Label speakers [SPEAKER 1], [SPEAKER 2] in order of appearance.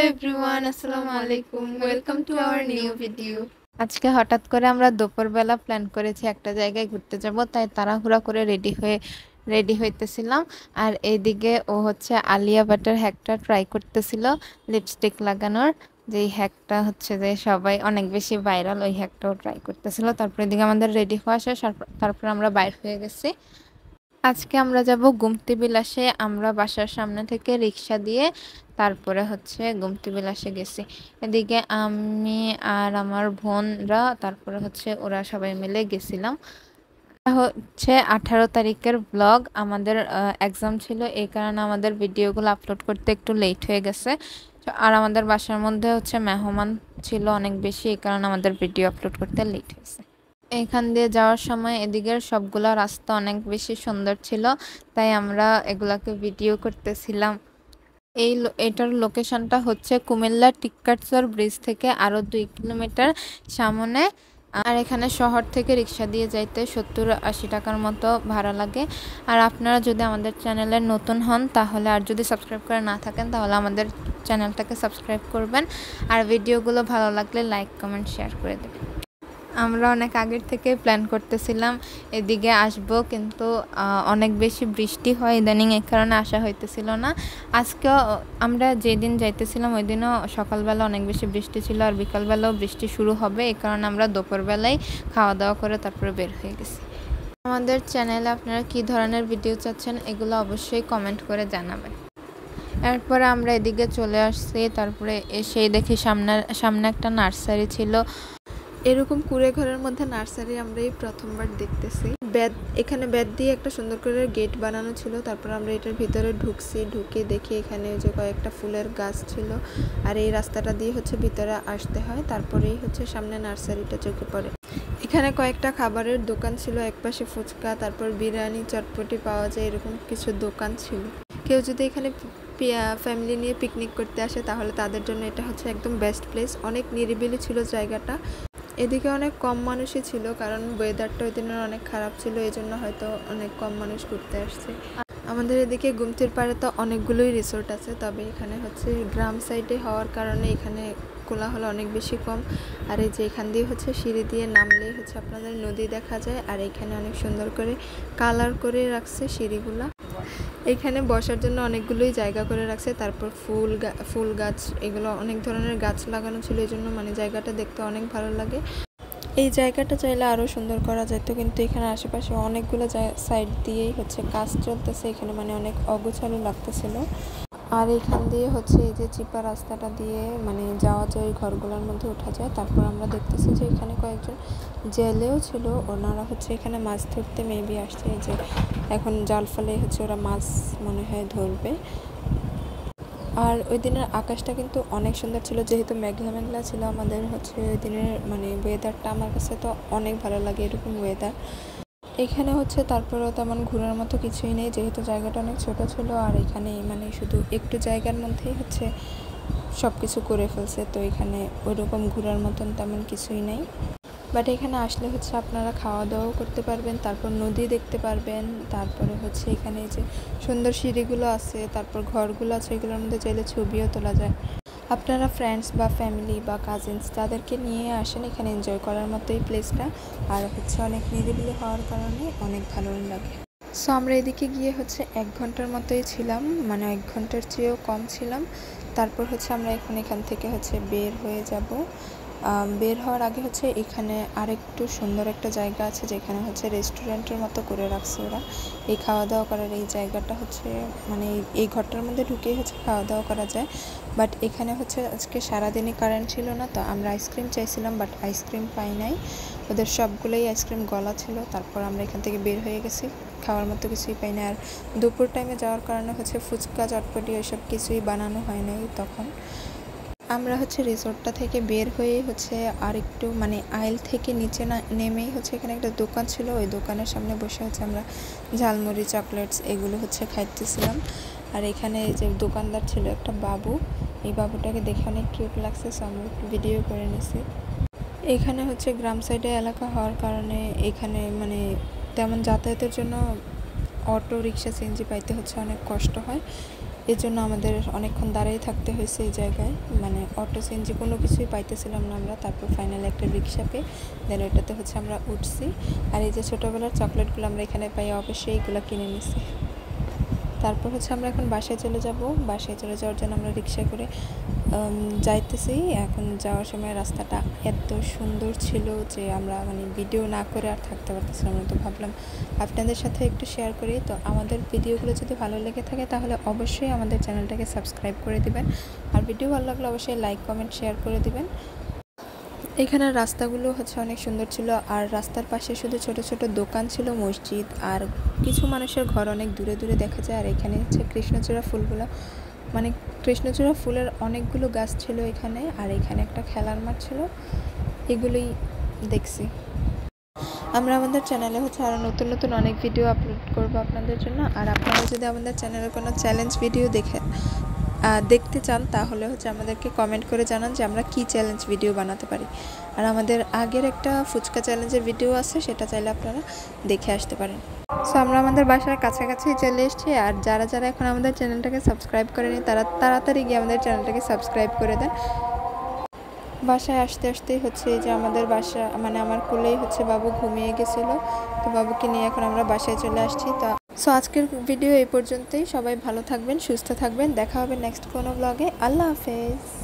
[SPEAKER 1] everyone, Assalamu alaikum. Welcome to our new video. আজকে হঠাৎ করে আমরা দুপুরবেলা প্ল্যান করেছি একটা জায়গায় ঘুরতে যাব, তাই তাড়াহুড়া করে রেডি হইতেছিলাম। আর এইদিকে ও হচ্ছে আলিয়া ভাটের হ্যাকটা ট্রাই করতেছিল, লিপস্টিক লাগানোর। যেই হ্যাকটা হচ্ছে যে সবাই অনেক বেশি ভাইরাল, ওই হ্যাকটাও ট্রাই করতেছিল। তারপর এদিকে আমাদের রেডি হওয়া শেষ, তারপর আমরা বাইর হয়ে গেছি। আজকে আমরা যাব গুমতি বিলাসে। আমরা বাসার সামনে থেকে রিক্সা দিয়ে তারপরে হচ্ছে গুমতি বিলাসে গেছি। এদিকে আমি আর আমার বোনরা, তারপরে হচ্ছে ওরা সবাই মিলে গেছিলাম। হচ্ছে 18 তারিখের ব্লগ। আমাদের এক্সাম ছিল, এই কারণে আমাদের ভিডিওগুলো আপলোড করতে একটু লেট হয়ে গেছে। আর আমাদের বাসার মধ্যে হচ্ছে মেহমান ছিল অনেক বেশি, এই কারণে আমাদের ভিডিও আপলোড করতে লেট হয়েছে। এখান দিয়ে যাওয়ার সময় এদিকের সবগুলা রাস্তা অনেক বেশি সুন্দর ছিল, তাই আমরা এগুলাকে ভিডিও করতেছিলাম। এটার লোকেশনটা হচ্ছে কুমিল্লা টিক্কাটচর ব্রিজ থেকে আরও 2 কিলোমিটার সামনে। আর এখানে শহর থেকে রিক্সা দিয়ে যাইতে 70-80 টাকার মতো ভাড়া লাগে। আর আপনারা যদি আমাদের চ্যানেলে নতুন হন তাহলে, আর যদি সাবস্ক্রাইব করে না থাকেন তাহলে আমাদের চ্যানেলটাকে সাবস্ক্রাইব করবেন। আর ভিডিওগুলো ভালো লাগলে লাইক কমেন্ট শেয়ার করে দেবেন। আমরা অনেক আগের থেকে প্ল্যান করতেছিলাম এদিকে আসব, কিন্তু অনেক বেশি বৃষ্টি হয় ইদানিং, এই কারণে আসা হইতেছিল না। আজকেও আমরা যেদিন যাইতেছিলাম ওই দিনও সকালবেলা অনেক বেশি বৃষ্টি ছিল, আর বিকালবেলাও বৃষ্টি শুরু হবে, এই কারণে আমরা দুপুরবেলায় খাওয়া দাওয়া করে তারপরে বের হয়ে গেছি। আমাদের চ্যানেলে আপনারা কী ধরনের ভিডিও চাচ্ছেন এগুলো অবশ্যই কমেন্ট করে জানাবেন। এরপরে আমরা এদিকে চলে আসছি, তারপরে এসেই দেখি সামনে একটা নার্সারি ছিল। এরকম কুড়ে ঘরের মধ্যে নার্সারি আমরা এই প্রথমবার দেখতেছি। এখানে বেত দিয়ে একটা সুন্দর করে গেট বানানো ছিল। তারপর আমরা এটার ভিতরে ঢুকে দেখি এখানে যে কয়েকটা ফুলের গাছ ছিল, আর এই রাস্তাটা দিয়ে হচ্ছে ভিতরে আসতে হয়, তারপরেই হচ্ছে সামনে নার্সারিটা চোখে পড়ে। এখানে কয়েকটা খাবারের দোকান ছিল, একপাশে ফুচকা, তারপর বিরিয়ানি, চটপটি পাওয়া যায়, এরকম কিছু দোকান ছিল। কেউ যদি এখানে ফ্যামিলি নিয়ে পিকনিক করতে আসে তাহলে তাদের জন্য এটা হচ্ছে একদম বেস্ট প্লেস। অনেক নিরিবিলি ছিল জায়গাটা। এদিকে অনেক কম মানুষই ছিল, কারণ ওয়েদারটা ওই দিনের অনেক খারাপ ছিল, এই জন্য হয়তো অনেক কম মানুষ ঘুরতে আসছে। আমাদের এদিকে গুমতির পাড়ে তো অনেকগুলোই রিসোর্ট আছে, তবে এখানে হচ্ছে গ্রাম সাইডে হওয়ার কারণে এখানে কোলাহল অনেক বেশি কম। আর এই যে এখান দিয়ে হচ্ছে সিঁড়ি দিয়ে নামলেই হচ্ছে আপনাদের নদী দেখা যায়। আর এখানে অনেক সুন্দর করে কালার করে রাখছে সিঁড়িগুলা। এখানে বসার জন্য অনেকগুলোই জায়গা করে রাখছে। তারপর ফুল গাছ, এগুলো অনেক ধরনের গাছ লাগানো ছিল, এই জন্য মানে জায়গাটা দেখতে অনেক ভালো লাগে। এই জায়গাটা চাইলে আরও সুন্দর করা যেত, কিন্তু এখানে আশেপাশে অনেকগুলো সাইড দিয়েই হচ্ছে কাজ চলতেছে, এখানে মানে অনেক অগোছালো লাগতেছিল। আর এখান দিয়ে হচ্ছে এই যে চিপা রাস্তাটা দিয়ে মানে যাওয়া যায়, ওই ঘরগুলোর মধ্যে ওঠা যায়। তারপর আমরা দেখতেছি যে এখানে কয়েকজন জেলেও ছিল, ওনারা হচ্ছে এখানে মাছ ধরতে মেবি আসছে। এই যে এখন জাল ফেলে হচ্ছে ওরা মাছ মনে হয় ধরবে। আর ওই দিনের আকাশটা কিন্তু অনেক সুন্দর ছিল, যেহেতু মেঘলা মেঘলা ছিল। আমাদের হচ্ছে ওই দিনের মানে ওয়েদারটা আমার কাছে তো অনেক ভালো লাগে, এরকম ওয়েদার। এখানে হচ্ছে তারপরেও তেমন ঘোরার মতো কিছুই নেই, যেহেতু জায়গাটা অনেক ছোট ছিল। আর এখানে মানে শুধু একটু জায়গার মধ্যেই হচ্ছে সব কিছু করে ফেলছে, তো এখানে ওইরকম ঘোরার মতন তেমন কিছুই নেই। বাট এখানে আসলে হচ্ছে আপনারা খাওয়া দাওয়াও করতে পারবেন, তারপর নদী দেখতে পারবেন। তারপরে হচ্ছে এখানে যে সুন্দর সিঁড়িগুলো আছে, তারপর ঘরগুলো আছে, এগুলোর মধ্যে চাইলে ছবিও তোলা যায়। আপনারা ফ্রেন্ডস বা ফ্যামিলি বা কাজিনস যাদেরকে নিয়ে আসেন, এখানে এনজয় করার মতো এই প্লেসটা। আর হচ্ছে অনেক নিরিবিলি হওয়ার কারণে অনেক ভালো লাগে। সো আমরা এদিকে গিয়ে হচ্ছে 1 ঘন্টার মতোই ছিলাম, মানে 1 ঘন্টার চেয়েও কম ছিলাম। তারপর হচ্ছে আমরা এখান থেকে হচ্ছে বের হয়ে যাব। বের হওয়ার আগে হচ্ছে এখানে আরেকটু সুন্দর একটা জায়গা আছে, যেখানে হচ্ছে রেস্টুরেন্টের মতো করে রাখছে ওরা। এই খাওয়া দাওয়া করার এই জায়গাটা হচ্ছে মানে এই ঘরটার মধ্যে ঢুকেই হচ্ছে খাওয়া দাওয়া করা যায়। বাট এখানে হচ্ছে আজকে সারাদিনই কারেন্ট ছিল না, তো আমরা আইসক্রিম চাইছিলাম, বাট আইসক্রিম পাই নাই। ওদের সবগুলোই আইসক্রিম গলা ছিল। তারপর আমরা এখান থেকে বের হয়ে গেছি, খাওয়ার মতো কিছুই পাই না। আর দুপুর টাইমে যাওয়ার কারণে হচ্ছে ফুচকা চটপটি ওইসব কিছুই বানানো হয় নাই তখন। আমরা হচ্ছে রিসোর্টটা থেকে বের হয়ে হচ্ছে আর একটু মানে আইল থেকে নিচে নেমেই হচ্ছে এখানে একটা দোকান ছিল, ওই দোকানের সামনে বসে হচ্ছে আমরা ঝালমুড়ি, চকলেটস এগুলো হচ্ছে খাইতেছিলাম। আর এখানে যে দোকানদার ছিল একটা বাবু, এই বাবুটাকে দেখে অনেক কিউট লাগছে, সো আমরা একটু ভিডিও করে নিছি। এখানে হচ্ছে গ্রাম সাইডে এলাকা হওয়ার কারণে এখানে মানে তেমন যাতায়াতের জন্য অটো রিক্সা সিএনজি পাইতে হচ্ছে অনেক কষ্ট হয়।
[SPEAKER 2] এজন্য আমাদের অনেকক্ষণ দাঁড়াই থাকতে হয়েছে এই জায়গায়, মানে অটো সিএনজি কোনো কিছুই পাইতেছিলাম না আমরা। তারপর ফাইনালি একটা রিক্সা পেয়ে দেন ওইটাতে হচ্ছে আমরা উঠছি। আর এই যে ছোটোবেলার চকলেটগুলো আমরা এখানে পাই, অবশ্যই এইগুলো কিনে নিছি। তারপর হচ্ছে আমরা এখন বাসায় চলে যাব। বাসায় চলে যাওয়ার জন্য আমরা রিক্সা করে যাইতেছি। এখন যাওয়ার সময় রাস্তাটা এত সুন্দর ছিল যে আমরা মানে ভিডিও না করে আর থাকতে পারতেছিলাম না। তো ভাবলাম আপনাদের সাথে একটু শেয়ার করি। তো আমাদের ভিডিওগুলো যদি ভালো লেগে থাকে তাহলে অবশ্যই আমাদের চ্যানেলটাকে সাবস্ক্রাইব করে দিবেন। আর ভিডিও ভালো লাগলে অবশ্যই লাইক কমেন্ট শেয়ার করে দিবেন। এখানের রাস্তাগুলো হচ্ছে অনেক সুন্দর ছিল। আর রাস্তার পাশে শুধু ছোট ছোট দোকান ছিল, মসজিদ আর কিছু মানুষের ঘর অনেক দূরে দূরে দেখা যায়। আর এখানে হচ্ছে কৃষ্ণচূড়া ফুলগুলো, মানে কৃষ্ণচূড়া ফুলের অনেকগুলো গাছ ছিল এখানে। আর এখানে একটা খেলার মাঠ ছিল, এগুলোই দেখছি। আমরা আমাদের চ্যানেলে হচ্ছে আরও নতুন নতুন অনেক ভিডিও আপলোড করব আপনাদের জন্য। আর আপনারা যদি আমাদের চ্যানেলে কোনো চ্যালেঞ্জ ভিডিও দেখতে চান তাহলে হচ্ছে আমাদেরকে কমেন্ট করে জানান যে আমরা কি চ্যালেঞ্জ ভিডিও বানাতে পারি। আর আমাদের আগের একটা ফুচকা চ্যালেঞ্জের ভিডিও আছে, সেটা চাইলে আপনারা দেখে আসতে পারেন। সো আমরা আমাদের বাসার কাছাকাছি চলে এসেছি। আর যারা যারা এখন আমাদের চ্যানেলটাকে সাবস্ক্রাইব করেনি তারা তাড়াতাড়ি গিয়ে আমাদের চ্যানেলটাকে সাবস্ক্রাইব করে দেন। বাসায় আসতে আসতেই হচ্ছে যে আমাদের বাসা মানে আমার কোলেই হচ্ছে বাবু ঘুমিয়ে গেছিলো। তো বাবুকে নিয়ে এখন আমরা বাসায় চলে আসছি। সো আজকের ভিডিও এই পর্যন্তই। সবাই ভালো থাকবেন, সুস্থ থাকবেন। দেখা হবে নেক্সট কোনো ব্লগে। আল্লাহ হাফেজ।